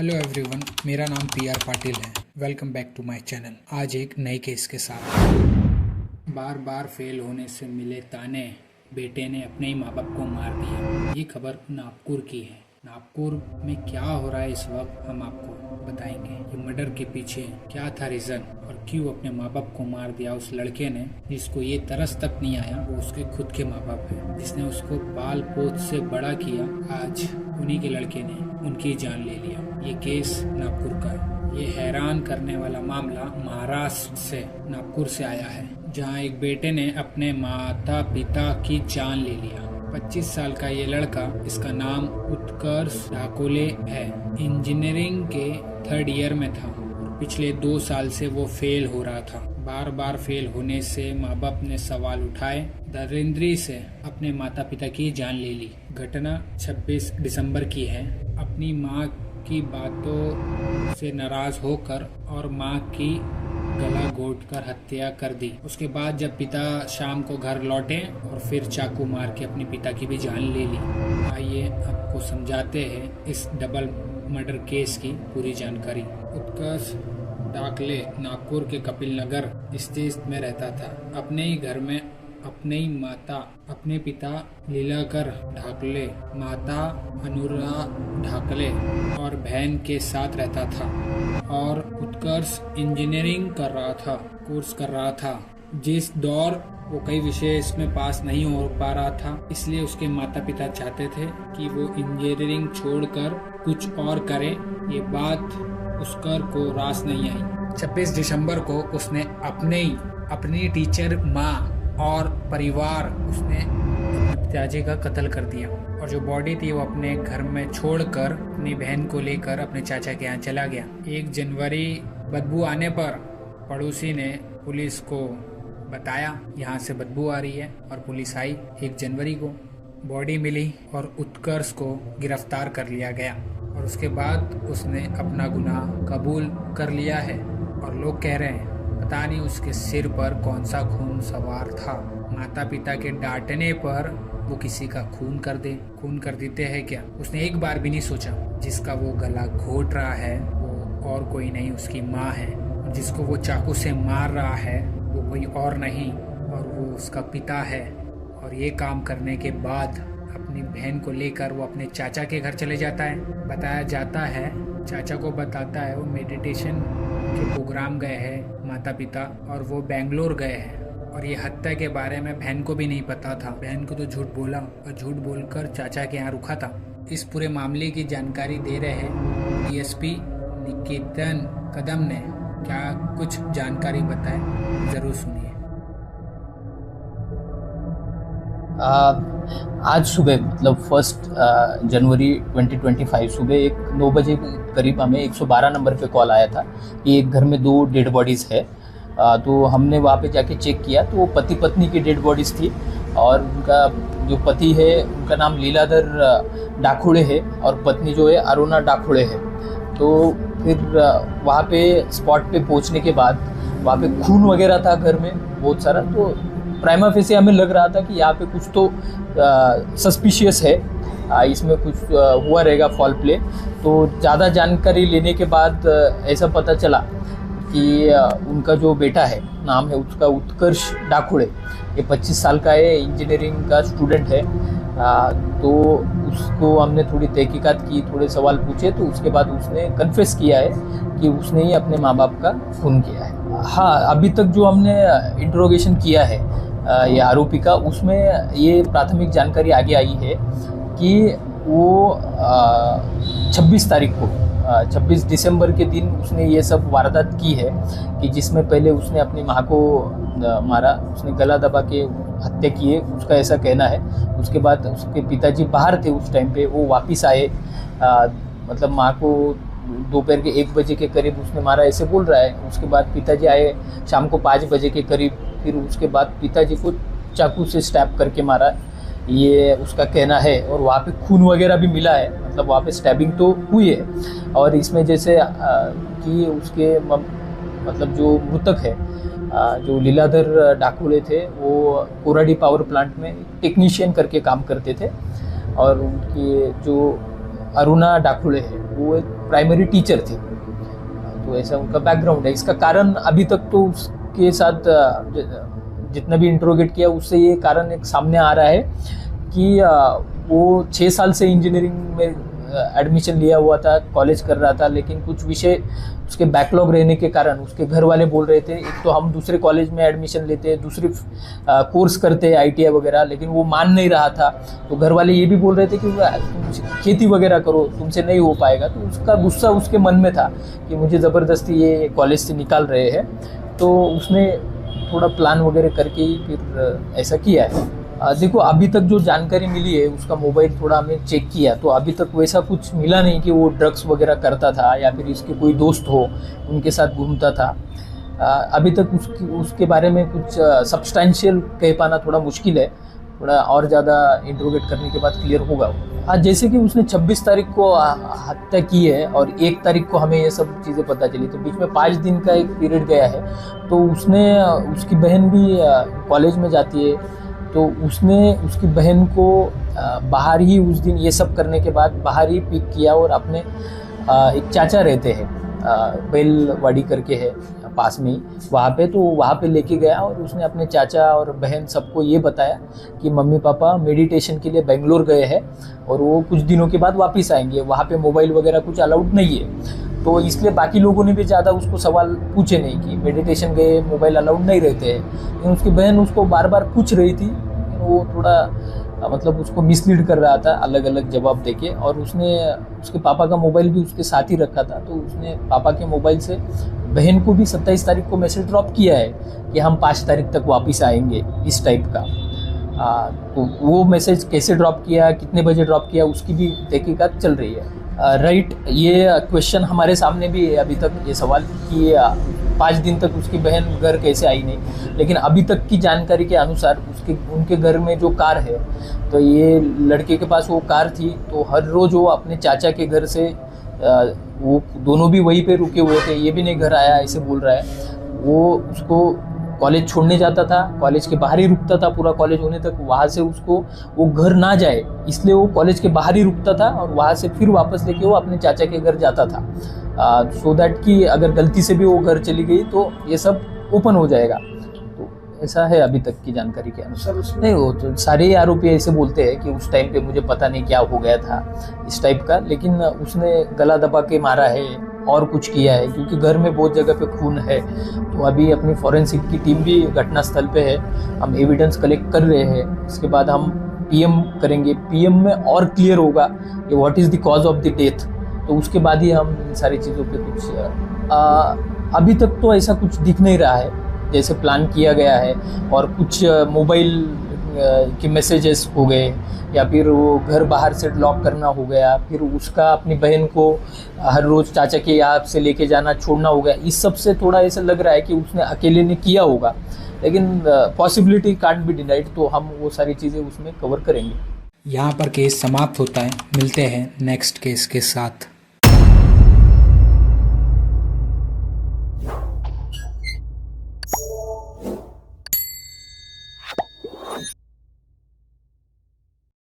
Hello everyone, मेरा नाम PR Patil है। Welcome back to my channel. आज एक नए केस के साथ। बार बार फेल होने से मिले ताने, बेटे ने अपने ही माँ बाप को मार दिया। ये खबर नागपुर की है। नागपुर में क्या हो रहा है इस वक्त हम आपको बताएंगे। ये मर्डर के पीछे क्या था रीजन और क्यों अपने माँ बाप को मार दिया उस लड़के ने, जिसको ये तरस तक नहीं आया। वो उसके खुद के माँ बाप है, जिसने उसको पाल पोस से बड़ा किया। आज उन्हीं के लड़के ने उनकी जान ले लिया। ये केस नागपुर का है। ये हैरान करने वाला मामला महाराष्ट्र से नागपुर से आया है, जहां एक बेटे ने अपने माता पिता की जान ले लिया। 25 साल का ये लड़का, इसका नाम उत्कर्ष ढाकोले है। इंजीनियरिंग के 3rd ईयर में था। पिछले 2 साल से वो फेल हो रहा था। बार बार फेल होने से माँ बाप ने सवाल उठाए। दरिंद्री से अपने माता पिता की जान ले ली। घटना 26 दिसंबर की है। अपनी माँ की बातों से नाराज होकर और माँ की गला घोंटकर हत्या कर दी। उसके बाद जब पिता शाम को घर लौटे और फिर चाकू मार के अपने पिता की भी जान ले ली। आइए आपको समझाते हैं इस डबल मर्डर केस की पूरी जानकारी। उत्कर्ष ढाकले नागपुर के कपिल नगर स्थित में रहता था। अपने ही घर में अपने ही माता, अपने पिता लीलाकर ढाकले, माता अनुरा ढाकले और बहन के साथ रहता था। और उत्कर्ष इंजीनियरिंग कर रहा था, कोर्स कर रहा था। जिस दौर वो कई विषय इसमें पास नहीं हो पा रहा था, इसलिए उसके माता पिता चाहते थे कि वो इंजीनियरिंग छोड़कर कुछ और करे। ये बात उत्कर्ष को रास नहीं आई। 26 दिसंबर को उसने अपनी टीचर माँ और परिवार, उसने अपने पिताजी का कत्ल कर दिया। और जो बॉडी थी वो अपने घर में छोड़कर अपनी बहन को लेकर अपने चाचा के यहाँ चला गया। 1 जनवरी बदबू आने पर पड़ोसी ने पुलिस को बताया यहाँ से बदबू आ रही है, और पुलिस आई। 1 जनवरी को बॉडी मिली और उत्कर्ष को गिरफ्तार कर लिया गया। और उसके बाद उसने अपना गुनाह कबूल कर लिया है। और लोग कह रहे हैं पता नहीं उसके सिर पर कौन सा खून सवार था। माता पिता के डांटने पर वो किसी का खून कर देते हैं क्या? उसने एक बार भी नहीं सोचा जिसका वो गला घोट रहा है वो और कोई नहीं, उसकी माँ है। जिसको वो चाकू से मार रहा है वो कोई और नहीं, और वो उसका पिता है। और ये काम करने के बाद अपनी बहन को लेकर वो अपने चाचा के घर चले जाता है। बताया जाता है, चाचा को बताता है वो मेडिटेशन के प्रोग्राम गए हैं माता पिता, और वो बेंगलोर गए हैं। और ये हत्या के बारे में बहन को भी नहीं पता था। बहन को तो झूठ बोला और झूठ बोलकर चाचा के यहाँ रुका था। इस पूरे मामले की जानकारी दे रहे हैं DSP निकेतन कदम ने। क्या कुछ जानकारी बताए, जरूर सुनिए। आज सुबह मतलब 1 जनवरी 2025 सुबह 9 बजे करीब हमें 112 नंबर पे कॉल आया था कि एक घर में 2 डेड बॉडीज़ है। तो हमने वहाँ पे जाके चेक किया तो वो पति पत्नी की डेड बॉडीज़ थी। और उनका जो पति है उनका नाम लीलाधर डाकुड़े है और पत्नी जो है अरुणा डाकुड़े है। तो फिर वहाँ पे स्पॉट पे पहुँचने के बाद वहाँ पे खून वगैरह था घर में बहुत सारा। तो प्राइमा फेसी हमें लग रहा था कि यहाँ पे कुछ तो सस्पिशियस है, इसमें कुछ हुआ रहेगा फॉल प्ले। तो ज़्यादा जानकारी लेने के बाद ऐसा पता चला कि उनका जो बेटा है, नाम है उसका उत्कर्ष डाकुड़े, ये 25 साल का है, इंजीनियरिंग का स्टूडेंट है। तो उसको हमने थोड़ी तहकीकात की, थोड़े सवाल पूछे, तो उसके बाद उसने कन्फेस किया है कि उसने ही अपने माँ बाप का खून किया है। हाँ, अभी तक जो हमने इंट्रोगेशन किया है ये आरोपी का, उसमें ये प्राथमिक जानकारी आगे आई है कि वो 26 तारीख को 26 दिसंबर के दिन उसने ये सब वारदात की है कि जिसमें पहले उसने अपनी माँ को मारा, उसने गला दबा के हत्या की है, उसका ऐसा कहना है। उसके बाद उसके पिताजी बाहर थे उस टाइम पे, वो वापस आए, मतलब माँ को दोपहर के 1 बजे के करीब उसने मारा ऐसे बोल रहा है। उसके बाद पिताजी आए शाम को 5 बजे के करीब, फिर उसके बाद पिताजी को चाकू से स्टैब करके मारा, ये उसका कहना है। और वहाँ पे खून वगैरह भी मिला है, मतलब वहाँ पे स्टैबिंग तो हुई है। और इसमें जैसे कि उसके मतलब जो मृतक है, जो लीलाधर डाकुले थे, वो कोराडी पावर प्लांट में टेक्नीशियन करके काम करते थे। और उनकी जो अरुणा डाकुले है वो एक प्राइमरी टीचर थे। तो ऐसा उनका बैकग्राउंड है। इसका कारण अभी तक तो उसके साथ जितना भी इंट्रोगेट किया उससे ये कारण एक सामने आ रहा है कि वो 6 साल से इंजीनियरिंग में एडमिशन लिया हुआ था, कॉलेज कर रहा था, लेकिन कुछ विषय उसके बैकलॉग रहने के कारण उसके घर वाले बोल रहे थे एक तो हम दूसरे कॉलेज में एडमिशन लेते हैं, दूसरी कोर्स करते हैं ITI वगैरह, लेकिन वो मान नहीं रहा था। तो घर वाले ये भी बोल रहे थे कि तुम खेती वगैरह करो, तुमसे नहीं हो पाएगा। तो उसका गुस्सा उसके मन में था कि मुझे ज़बरदस्ती ये कॉलेज से निकाल रहे हैं। तो उसने थोड़ा प्लान वगैरह करके ही फिर ऐसा किया है। देखो अभी तक जो जानकारी मिली है उसका मोबाइल थोड़ा हमने चेक किया तो अभी तक वैसा कुछ मिला नहीं कि वो ड्रग्स वगैरह करता था या फिर इसके कोई दोस्त हो उनके साथ घूमता था। अभी तक उसके बारे में कुछ सब्सटेंशियल कह पाना थोड़ा मुश्किल है, थोड़ा और ज़्यादा इंट्रोगेट करने के बाद क्लियर होगा। हाँ, जैसे कि उसने 26 तारीख को हत्या की है और 1 तारीख को हमें ये सब चीज़ें पता चली, तो बीच में 5 दिन का एक पीरियड गया है। तो उसकी बहन भी कॉलेज में जाती है, तो उसने उसकी बहन को बाहर ही उस दिन ये सब करने के बाद बाहर ही पिक किया और अपने एक चाचा रहते हैं बेलवाड़ी करके है पास में ही वहाँ पे, तो वहाँ पे लेके गया और उसने अपने चाचा और बहन सबको ये बताया कि मम्मी पापा मेडिटेशन के लिए बेंगलोर गए हैं और वो कुछ दिनों के बाद वापस आएंगे, वहाँ पे मोबाइल वगैरह कुछ अलाउड नहीं है। तो इसलिए बाकी लोगों ने भी ज़्यादा उसको सवाल पूछे नहीं कि मेडिटेशन गए मोबाइल अलाउड नहीं रहते हैं, लेकिन उसकी बहन उसको बार बार पूछ रही थी, वो थोड़ा मतलब उसको मिसलीड कर रहा था अलग अलग जवाब देके। और उसने उसके पापा का मोबाइल भी उसके साथ ही रखा था, तो उसने पापा के मोबाइल से बहन को भी 27 तारीख को मैसेज ड्रॉप किया है कि हम 5 तारीख तक वापस आएंगे, इस टाइप का। तो वो मैसेज कैसे ड्रॉप किया, कितने बजे ड्रॉप किया, उसकी भी तहकीकात चल रही है। राइट, ये क्वेश्चन हमारे सामने भी है अभी तक, ये सवाल कि 5 दिन तक उसकी बहन घर कैसे आई नहीं, लेकिन अभी तक की जानकारी के अनुसार उनके घर में जो कार है, तो ये लड़के के पास वो कार थी, तो हर रोज़ वो अपने चाचा के घर से वो दोनों भी वहीं पे रुके हुए थे, ये भी नहीं घर आया ऐसे बोल रहा है। वो उसको कॉलेज छोड़ने जाता था, कॉलेज के बाहर ही रुकता था पूरा कॉलेज होने तक, वहाँ से उसको वो घर ना जाए इसलिए वो कॉलेज के बाहर ही रुकता था और वहाँ से फिर वापस लेके वो अपने चाचा के घर जाता था, सो दैट कि अगर गलती से भी वो घर चली गई तो ये सब ओपन हो जाएगा। तो ऐसा है अभी तक की जानकारी के अनुसार। नहीं, वो तो सारे आरोपी ऐसे बोलते हैं कि उस टाइम पे मुझे पता नहीं क्या हो गया था इस टाइप का, लेकिन उसने गला दबा के मारा है और कुछ किया है, क्योंकि घर में बहुत जगह पे खून है। तो अभी अपनी फॉरेंसिक की टीम भी घटनास्थल पे है, हम एविडेंस कलेक्ट कर रहे हैं, इसके बाद हम PM करेंगे, PM में और क्लियर होगा कि what is the cause of the death, तो उसके बाद ही हम इन सारी चीज़ों पे कुछ अभी तक तो ऐसा कुछ दिख नहीं रहा है जैसे प्लान किया गया है। और कुछ मोबाइल के मैसेजेस हो गए या फिर वो घर बाहर से लॉक करना हो गया, फिर उसका अपनी बहन को हर रोज़ चाचा के यहाँ से लेके जाना छोड़ना हो गया, इस सब से थोड़ा ऐसा लग रहा है कि उसने अकेले ने किया होगा, लेकिन पॉसिबिलिटी कांट बी डिनाइड, तो हम वो सारी चीज़ें उसमें कवर करेंगे। यहाँ पर केस समाप्त होता है, मिलते हैं नेक्स्ट केस के साथ।